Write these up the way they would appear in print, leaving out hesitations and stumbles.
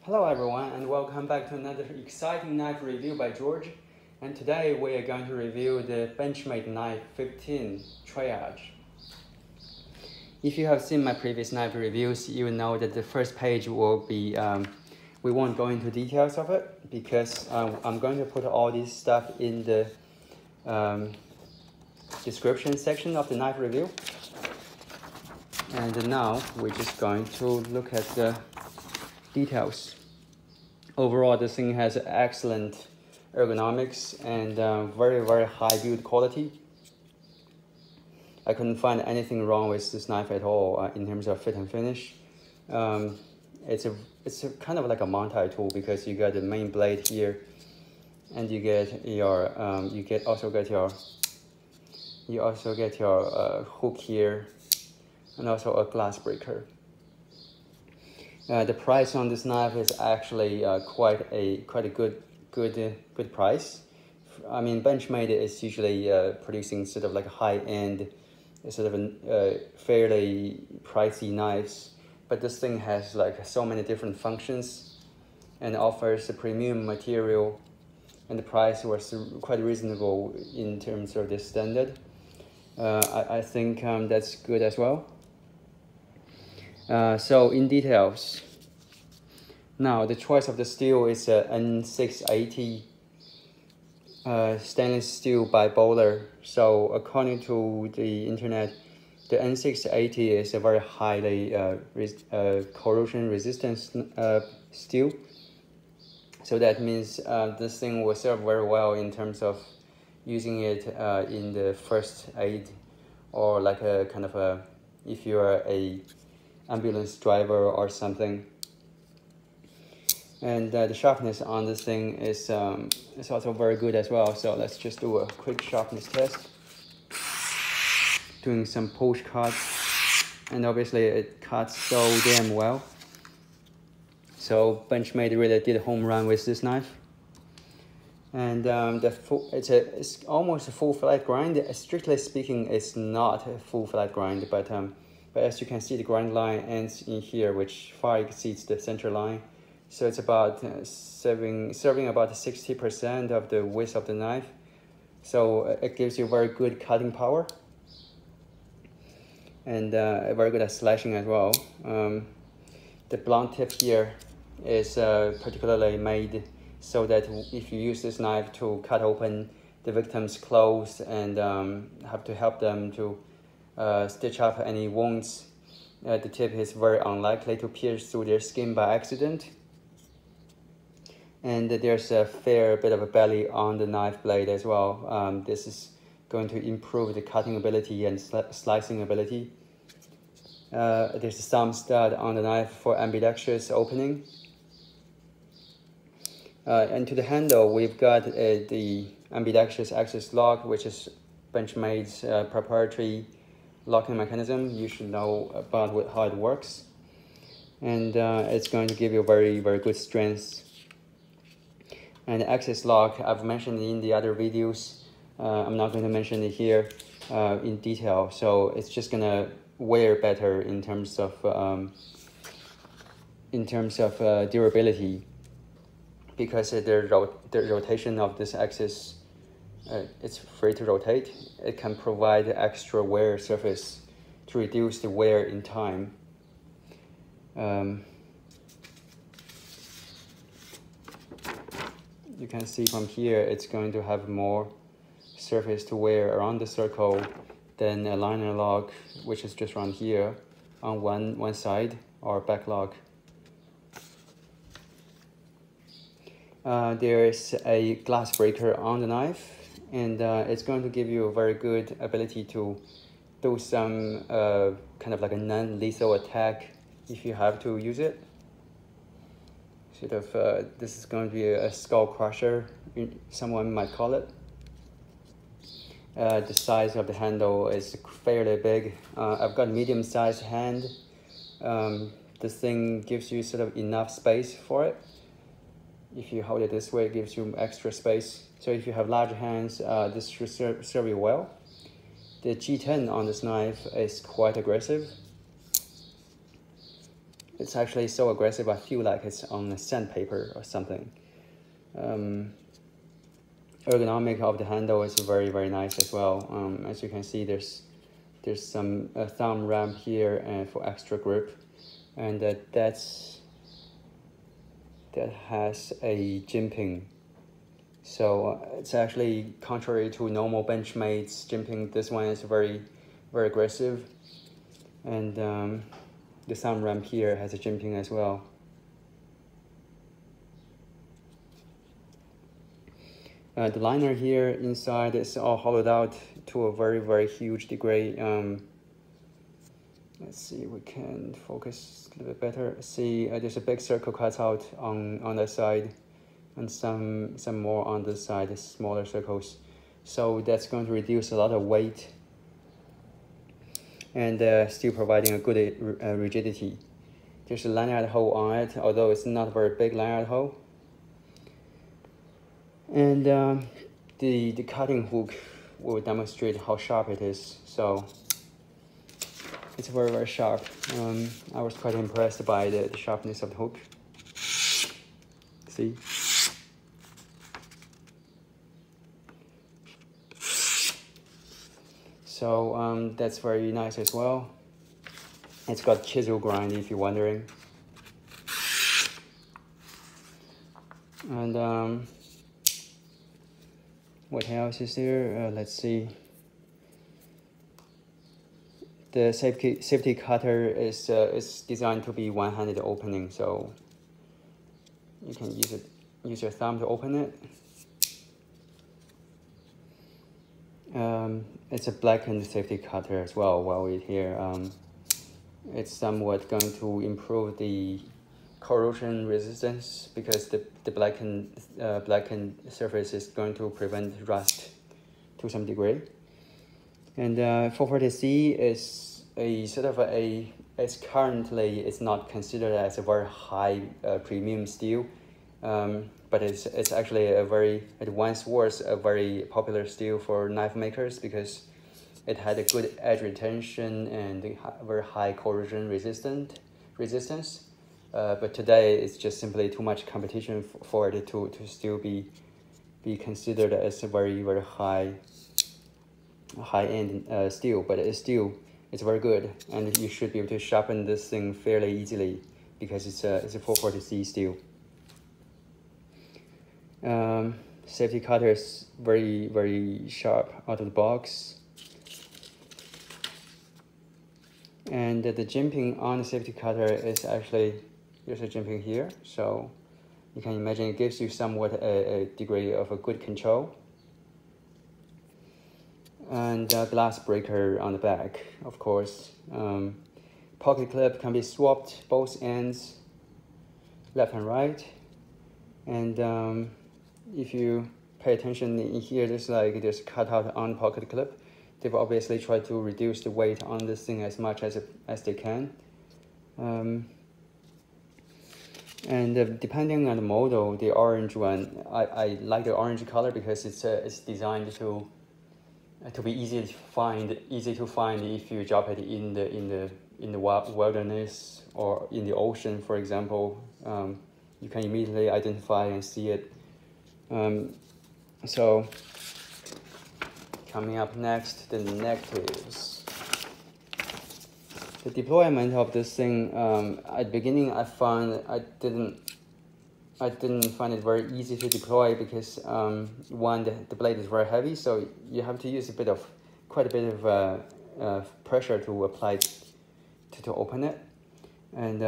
Hello everyone and welcome back to another exciting knife review by George. And today we are going to review the Benchmade knife 15 triage. If you have seen my previous knife reviews, you will know that the first page will be, we won't go into details of it because I'm going to put all this stuff in the description section of the knife review. And now we're just going to look at the details. Overall, this thing has excellent ergonomics and very high build quality. I couldn't find anything wrong with this knife at all in terms of fit and finish. It's a kind of like a multi-tool because you got the main blade here, and you get your also get your hook here, and also a glass breaker. The price on this knife is actually quite a good price. I mean, Benchmade is usually producing sort of like high-end, sort of fairly pricey knives, but this thing has like so many different functions and offers a premium material, and the price was quite reasonable in terms of the standard. I think that's good as well. So in details, now the choice of the steel is a N680 stainless steel by Bowler. So according to the internet, the N680 is a very highly corrosion resistant steel. So that means this thing will serve very well in terms of using it in the first aid, or like a kind of a, if you are a ambulance driver or something. And the sharpness on this thing is also very good as well. So let's just do a quick sharpness test, doing some push cuts, and obviously it cuts so damn well. So Benchmade really did a home run with this knife. And it's almost a full flat grind. Strictly speaking, it's not a full flat grind, but as you can see, the grind line ends in here, which far exceeds the center line. So it's about serving about 60% of the width of the knife. So it gives you very good cutting power, and very good at slashing as well. The blunt tip here is particularly made so that if you use this knife to cut open the victim's clothes and have to help them to stitch up any wounds, the tip is very unlikely to pierce through their skin by accident. And there's a fair bit of a belly on the knife blade as well. This is going to improve the cutting ability and slicing ability. There's a thumb stud on the knife for ambidextrous opening. And to the handle, we've got the ambidextrous access lock, which is Benchmade's proprietary locking mechanism. You should know about how it works, and it's going to give you very good strength. And the access lock I've mentioned in the other videos. I'm not going to mention it here in detail. So it's just gonna wear better in terms of durability, because the rotation of this axis, it's free to rotate. It can provide extra wear surface to reduce the wear in time. You can see from here, it's going to have more surface to wear around the circle than a liner lock, which is just around here on one side, or back lock. There is a glass breaker on the knife, and it's going to give you a very good ability to do some kind of like a non-lethal attack if you have to use it. Sort of, this is going to be a skull crusher, someone might call it. The size of the handle is fairly big. I've got medium-sized hand. This thing gives you sort of enough space for it. If you hold it this way, it gives you extra space. So if you have large hands, this should serve you well. The G10 on this knife is quite aggressive. it's actually so aggressive. I feel like it's on a sandpaper or something. Ergonomic of the handle is very, very nice as well. As you can see, there's some thumb ramp here and for extra grip, and that has a jimping. So it's actually contrary to normal Benchmade's jimping. This one is very, very aggressive, and the thumb ramp here has a jimping as well. The liner here inside is all hollowed out to a very, very huge degree. Let's see if we can focus a little bit better. See, there's a big circle cut out on that side, and some more on this side, smaller circles. So that's going to reduce a lot of weight, and still providing a good rigidity. There's a lanyard hole on it, although it's not a very big lanyard hole. And the cutting hook will demonstrate how sharp it is. So it's very, very sharp. I was quite impressed by the sharpness of the hook. See? So that's very nice as well. It's got chisel grind, if you're wondering. And what else is there? Let's see. The safety cutter is designed to be one-handed opening, so you can use your thumb to open it. It's a blackened safety cutter as well. While we're here, it's somewhat going to improve the corrosion resistance because the blackened surface is going to prevent rust to some degree. And 440C is a sort of it's currently it's not considered as a very high premium steel, but it's actually it once was a very popular steel for knife makers because it had a good edge retention and very high corrosion resistance. But today it's just simply too much competition for it to still be considered as a very, very high-end steel, but it's very good, and you should be able to sharpen this thing fairly easily because it's a 440C steel. Safety cutter is very, very sharp out of the box, and the jimping on the safety cutter is actually there's a jimping here, so you can imagine it gives you somewhat a degree of a good control. And glass breaker on the back, of course. Pocket clip can be swapped both ends, left and right. And if you pay attention in here, there's cutout on the pocket clip. They've obviously tried to reduce the weight on this thing as much as they can. And depending on the model, the orange one, I like the orange color because it's designed to be easy to find if you drop it in the wilderness or in the ocean, for example. You can immediately identify and see it. So coming up next, the negatives. The deployment of this thing, at the beginning I didn't find it very easy to deploy because one, the blade is very heavy, so you have to use quite a bit of pressure to apply to open it, and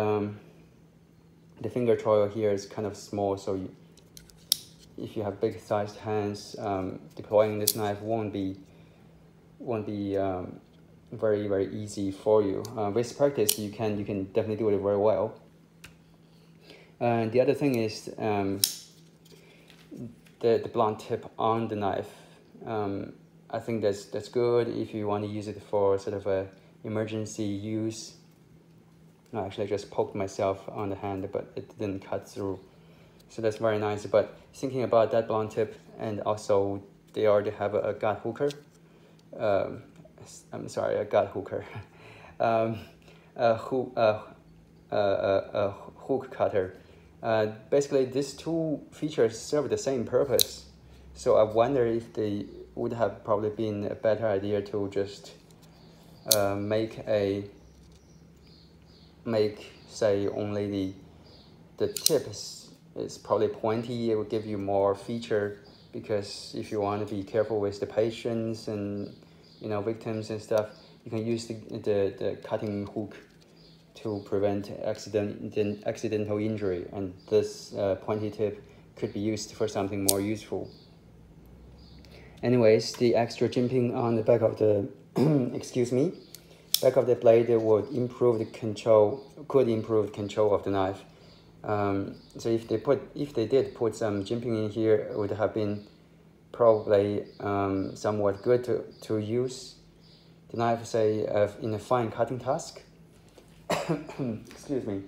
the finger choil here is kind of small, so if you have big sized hands, deploying this knife won't be very, very easy for you. With practice, you can definitely do it very well. And the other thing is the blunt tip on the knife. I think that's good if you want to use it for sort of a emergency use. No, actually I just poked myself on the hand, but it didn't cut through. So that's very nice. But thinking about that blunt tip, and also they already have a gut hooker. I'm sorry, a gut hooker. a hook cutter. Basically, these two features serve the same purpose. So I wonder if they would have probably been a better idea to just make say only the tip is probably pointy. It will give you more feature, because if you want to be careful with the patients and victims and stuff, you can use the cutting hook to prevent accidental injury, and this pointy tip could be used for something more useful. Anyways, the extra jimping on the back of the back of the blade would could improve the control of the knife. So if they did put some jimping in here, it would have been probably somewhat good to use the knife, say in a fine cutting task. Excuse me.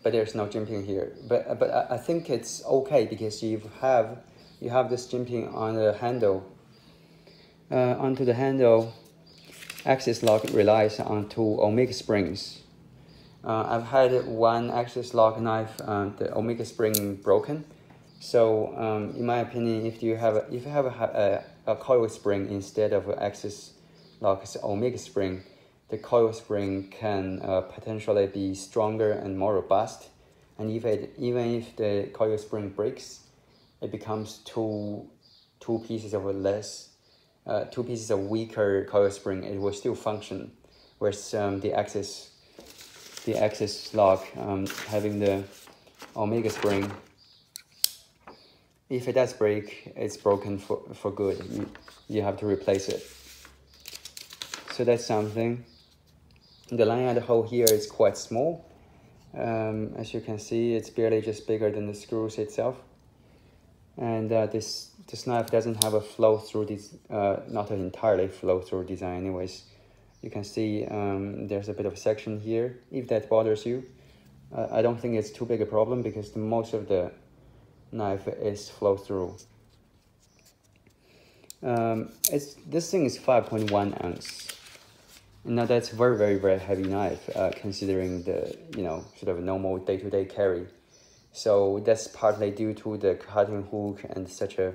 But there's no jimping here. But I think it's okay, because you have this jimping on the handle. Onto the handle, axis lock relies on two omega springs. I've had one axis lock knife, the omega spring broken. So in my opinion, if you have a coil spring instead of an axis lock's omega spring, the coil spring can potentially be stronger and more robust. And even if the coil spring breaks, it becomes two pieces of weaker coil spring. It will still function, whereas the axis lock having the omega spring, if it does break, it's broken for good. You have to replace it. So that's something. The lanyard hole here is quite small. As you can see, it's barely just bigger than the screws itself. And this knife doesn't have a flow-through, not an entirely flow-through design anyways. You can see there's a bit of a section here. If that bothers you, I don't think it's too big a problem, because most of the knife is flow-through. This thing is 5.1 ounce. Now that's very, very, very heavy knife, considering the sort of normal day-to-day carry. So that's partly due to the cutting hook and such a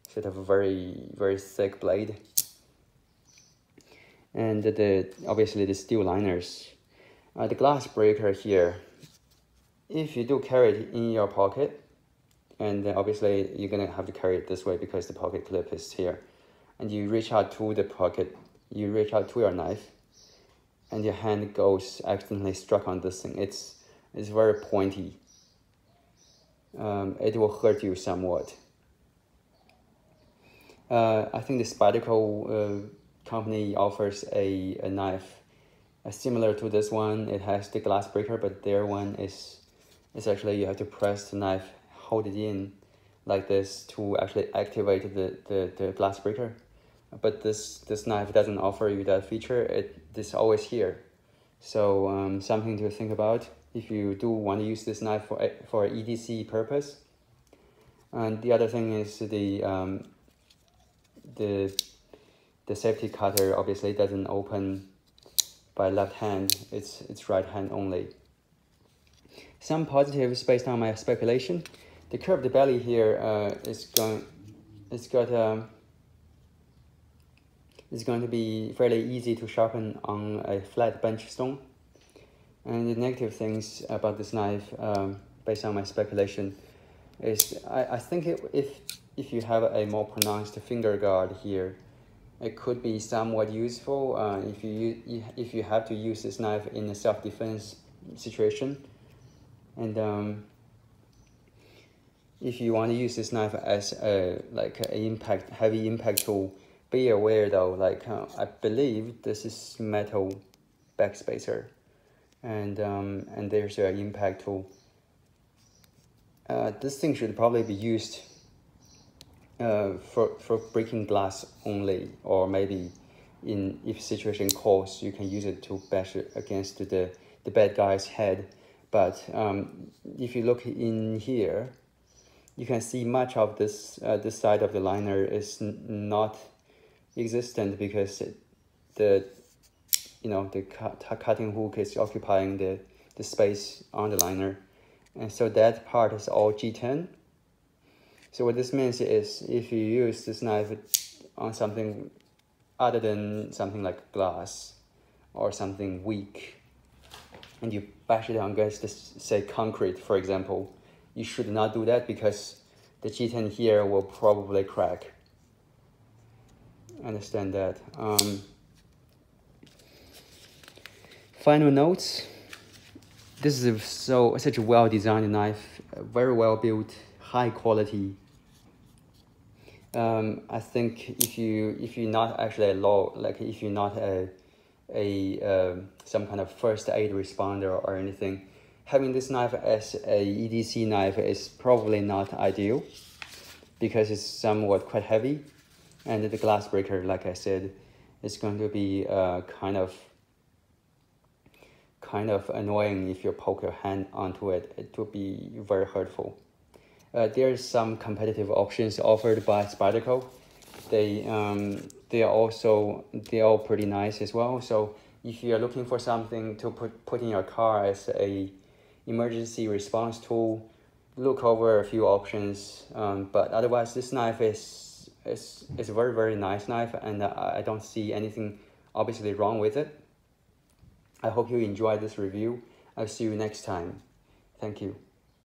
sort of very, very thick blade. And obviously the steel liners. The glass breaker here, if you do carry it in your pocket, and obviously you're gonna have to carry it this way because the pocket clip is here, and you reach out to the pocket, you reach out to your knife, and your hand goes accidentally struck on this thing. It's very pointy. It will hurt you somewhat. I think the Spectacle company offers a knife similar to this one. It has the glass breaker, but their one is actually you have to press the knife, hold it in like this to actually activate the glass breaker. But this knife doesn't offer you that feature. It's always here. So something to think about if you do want to use this knife for EDC purpose. And the other thing is the safety cutter obviously doesn't open by left hand. It's right hand only. Some positives based on my speculation. The curved belly here is going to be fairly easy to sharpen on a flat bench stone. And the negative things about this knife, based on my speculation, is I think if you have a more pronounced finger guard here, it could be somewhat useful if you have to use this knife in a self-defense situation. And if you want to use this knife as a heavy impact tool, be aware though, I believe this is metal backspacer, and there's an impact tool. This thing should probably be used for breaking glass only, or maybe if situation calls, you can use it to bash it against the bad guy's head. But if you look in here, you can see much of this side of the liner is not existent, because the cutting hook is occupying the space on the liner. And so that part is all G10. So what this means is if you use this knife on something other than something like glass or something weak, and you bash it against this, say, concrete, for example, you should not do that because the G10 here will probably crack. Understand that. Final notes. This is such a well-designed knife, very well built, high quality. I think if you're not actually if you're not some kind of first aid responder or anything, having this knife as a EDC knife is probably not ideal because it's somewhat quite heavy, and the glass breaker, like I said, is going to be kind of annoying if you poke your hand onto it. It will be very hurtful. There's some competitive options offered by Spyderco. They are all pretty nice as well. So if you are looking for something to put in your car as a emergency response tool, look over a few options. But otherwise, this knife is a very, very nice knife, and I don't see anything obviously wrong with it. I hope you enjoyed this review. I'll see you next time. Thank you.